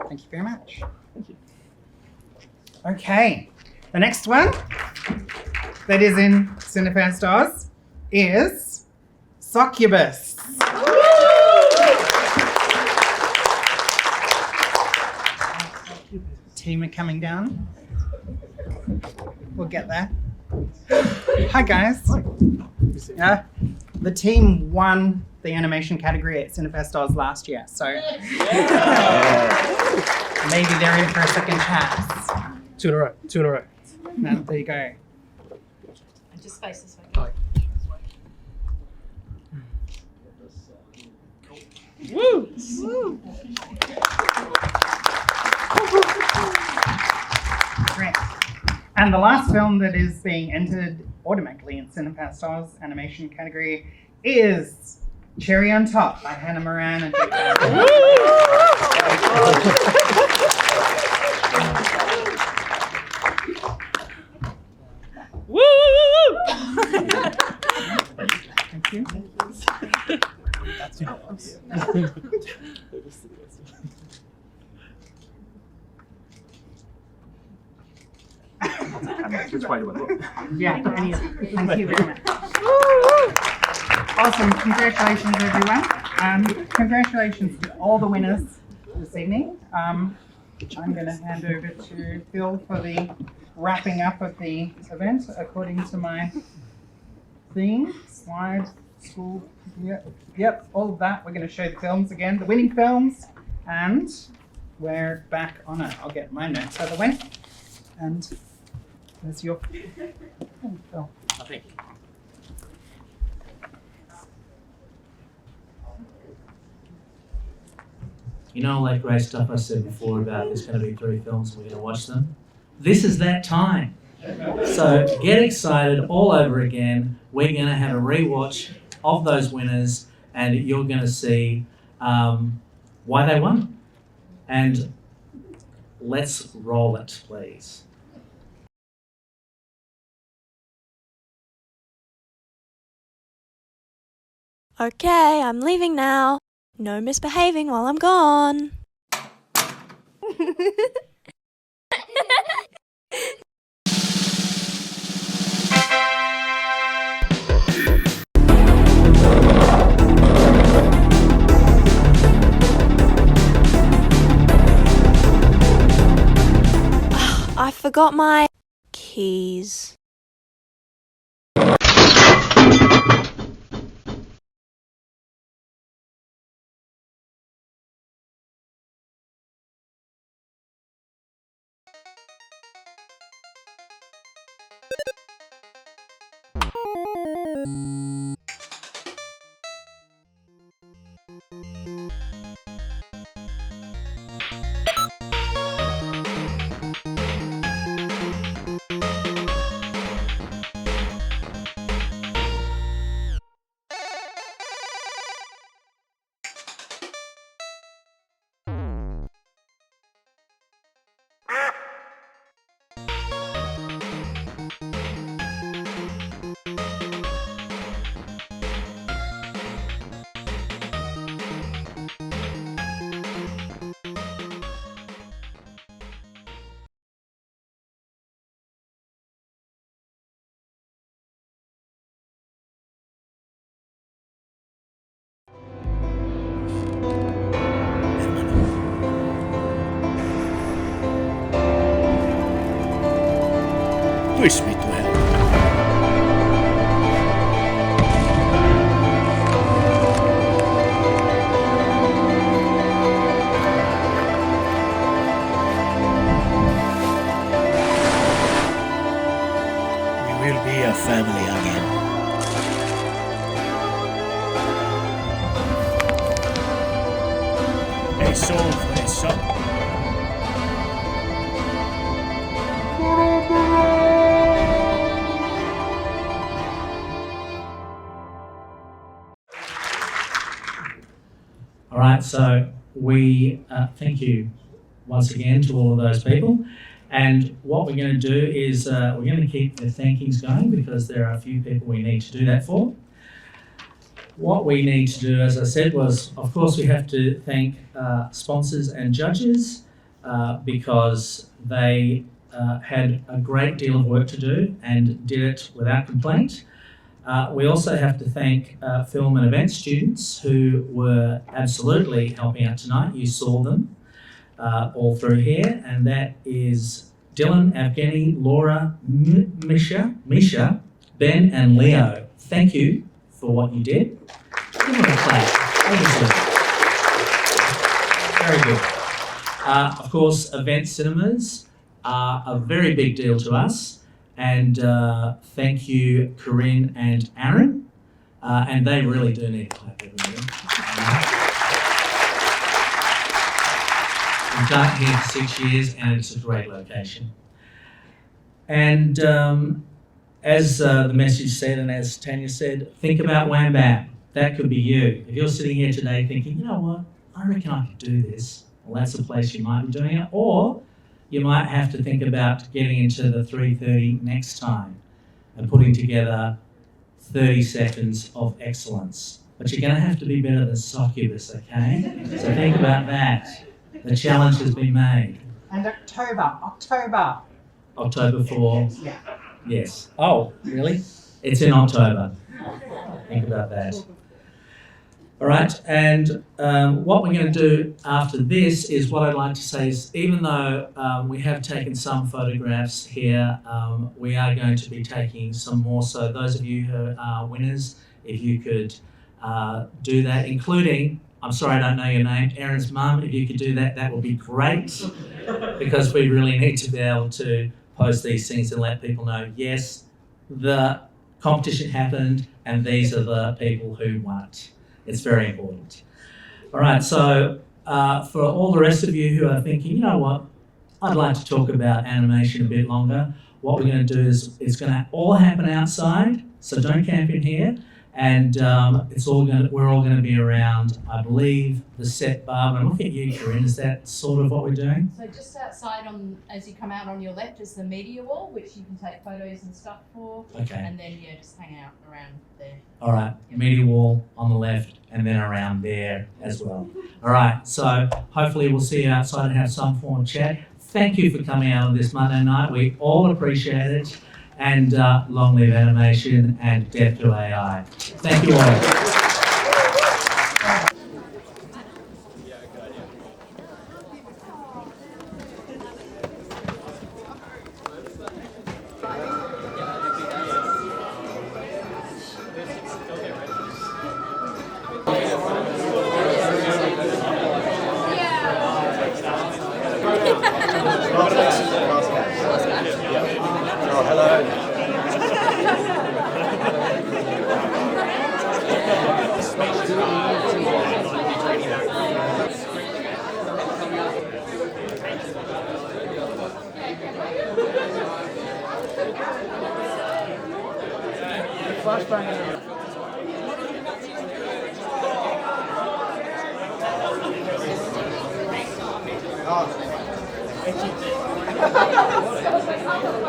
Speaker 21: Thank you very much. Thank you. Okay. The next one that is in Cinefest Oz is Succubus. Team are coming down. We'll get there. Hi guys. The team won the animation category at Cinefest Oz last year, so maybe they're in for a second chance.
Speaker 18: Two in a row. Two in a row.
Speaker 21: No, there you go.
Speaker 16: And just face this way.
Speaker 21: Woo! Woo! Great. And the last film that is being entered automatically in Cinefest Oz animation category is Cherry on Top by Hannah Moran and Thank you. That's
Speaker 18: Which way do I look?
Speaker 21: Yeah, thank you very much. Awesome, congratulations everyone. Congratulations to all the winners this evening. I'm going to hand over to Phil for the wrapping up of the event according to my theme, slide, school, yep, all of that. We're going to show the films again, the winning films, and we're back on it. I'll get my notes out of the way. And there's your Phil.
Speaker 18: I think.
Speaker 1: You know all that great stuff I said before about there's going to be 3 films and we're going to watch them? This is that time. So get excited all over again. We're going to have a rewatch of those winners and you're going to see why they won. And let's roll it, please.
Speaker 3: Okay, I'm leaving now. No misbehaving while I'm gone. I forgot my keys.
Speaker 2: Wish me to help. We will be a family again. A soul for a soul.
Speaker 1: All right, so we thank you once again to all of those people. And what we're going to do is we're going to keep the thankings going because there are a few people we need to do that for. What we need to do, as I said, was, of course, we have to thank sponsors and judges because they had a great deal of work to do and did it without complaint. We also have to thank film and event students who were absolutely helping out tonight. You saw them all through here, and that is Dylan, Evgeny, Laura, Misha, Ben and Leo. Thank you for what you did. Give them a clap. Very good. Of course, event cinemas are a very big deal to us. And thank you, Corinne and Aaron. And they really do need a clap, everybody. We've done it here for 6 years and it's a great location. And as the message said and as Tanya said, think about Wham Bam. That could be you. If you're sitting here today thinking, you know what, I reckon I could do this. Well, that's a place you might be doing it. Or you might have to think about getting into the 3:30 next time and putting together 30 seconds of excellence. But you're going to have to be better than Succubus, okay? So think about that. The challenge has been made.
Speaker 21: And October.
Speaker 1: October 4.
Speaker 21: Yeah.
Speaker 1: Yes. Oh, really? It's in October. Think about that. All right, and what we're going to do after this is what I'd like to say is, even though we have taken some photographs here, we are going to be taking some more. So those of you who are winners, if you could do that, including, I'm sorry I don't know your name, Aaron's mum, if you could do that, that would be great, because we really need to be able to post these things and let people know, yes, the competition happened and these are the people who won it. It's very important. All right, so for all the rest of you who are thinking, you know what, I'd like to talk about animation a bit longer, what we're going to do is it's going to all happen outside, so don't camp in here, and we're all going to be around, I believe, the set bar. And look at you, Corinne. Is that sort of what we're doing?
Speaker 16: So just outside, as you come out on your left, is the media wall, which you can take photos and stuff for.
Speaker 1: Okay.
Speaker 16: And then just hang out around there.
Speaker 1: All right, media wall on the left, and then around there as well. All right, so hopefully we'll see you outside and have some form of chat. Thank you for coming out on this Monday night. We all appreciate it. And long live animation and death to AI. Thank you all.
Speaker 4: Oh.